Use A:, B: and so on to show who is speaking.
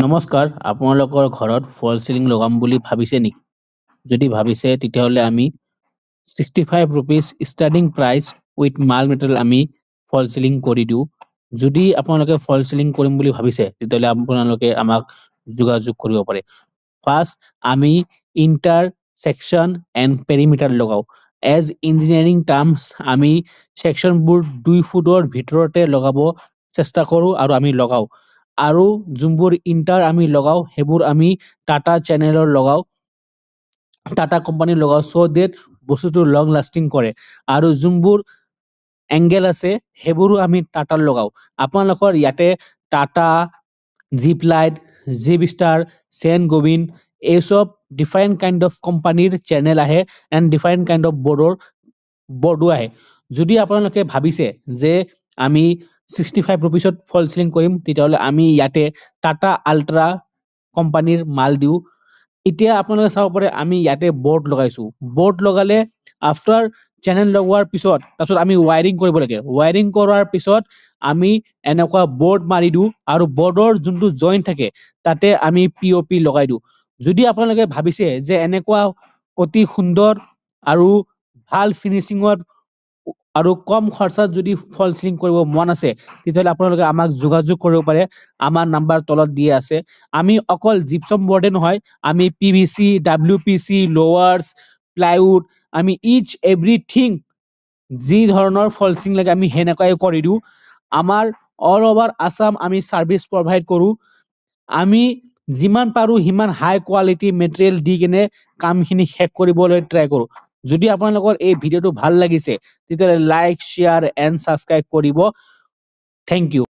A: নমস্কাৰ, আপোনালোকৰ ঘৰত ফল চিলিং লগাম বুলি ভাবিছে নেকি? যদি ভাবিছে তেতিয়াহ'লে আমি 65 rupees ষ্টাৰ্টিং প্ৰাইচ উইথ মাল মেটেৰিয়েল আমি ফল চিলিং কৰি দিওঁ। যদি আপোনালোকে ফল চিলিং কৰিম বুলি ভাবিছে তেতিয়াহ'লে আপোনালোকে আমাক যোগাযোগ কৰিব পাৰে। ফাৰ্ষ্ট আমি ইণ্টাৰ সেকশন এণ্ড পেৰিমিটাৰ লগাওঁ। এজ ইঞ্জিনিয়াৰিং টাৰ্মছ আমি সেকশনবোৰ 2 ফুটৰ ভিতৰতে লগাব চেষ্টা কৰোঁ আৰু আমি লগাওঁ। আৰু যোনবোৰ ইণ্টাৰ আমি লগাওঁ সেইবোৰ আমি টাটা চেনেলৰ লগাওঁ, টাটা কোম্পানীৰ লগাওঁ চ' ডেট বস্তুটো লং লাষ্টিং কৰে। আৰু যোনবোৰ এংগেল আছে সেইবোৰো আমি টাটাৰ লগাওঁ। আপোনালোকৰ ইয়াতে টাটা, জিপ লাইট, জিপ ষ্টাৰ, চেন গোবিন্দ এইসব ডিফাৰেণ্ট কাইণ্ড অফ কোম্পানীৰ চেনেল আহে এণ্ড ডিফাৰেণ্ট কাইণ্ড অফ বৰ্ডো আহে। যদি আপোনালোকে ভাবিছে যে আমি 65 rupeesত ফল চিলিং কৰিম তেতিয়াহ'লে আমি ইয়াতে টাটা আল্ট্ৰা কোম্পানীৰ মাল দিওঁ। এতিয়া আপোনালোকে চাব পাৰে আমি ইয়াতে বৰ্ড লগাইছোঁ। বৰ্ড লগালে আফটাৰ চেনেল লগোৱাৰ পিছত তাৰপিছত আমি ৱায়াৰিং কৰিব লাগে। ৱায়াৰিং কৰাৰ পিছত আমি এনেকুৱা বৰ্ড মাৰি দিওঁ আৰু বৰ্ডৰ যোনটো জইণ্ট থাকে তাতে আমি POP লগাই দিওঁ। যদি আপোনালোকে ভাবিছে যে এনেকুৱা অতি সুন্দৰ আৰু ভাল ফিনিচিঙত আৰু কম খৰচাত যদি ফল চিলিং কৰিব মন আছে তেতিয়াহ'লে আপোনালোকে আমাক যোগাযোগ কৰিব পাৰে। আমাৰ নাম্বাৰ তলত দিয়া আছে। আমি অকল জিপছম বৰ্ডে নহয়, আমি PVC, WPC, লোৱাৰ্ছ, প্লাইউড, আমি ইচ এভৰিথিং যি ধৰণৰ ফল চিলিং লাগে আমি সেনেকুৱাই কৰি দিওঁ। আমাৰ অল অভাৰ আছাম আমি ছাৰ্ভিচ প্ৰভাইড কৰোঁ। আমি যিমান পাৰোঁ সিমান হাই কোৱালিটি মেটেৰিয়েল দি কিনে কামখিনি শেষ কৰিবলৈ ট্ৰাই কৰোঁ। যদি আপোনালোকৰ এই ভিডিঅ'টো ভাল লাগিছে তেতিয়াহ'লে লাইক, শ্বেয়াৰ এণ্ড ছাবস্ক্ৰাইব কৰিব। Thank U.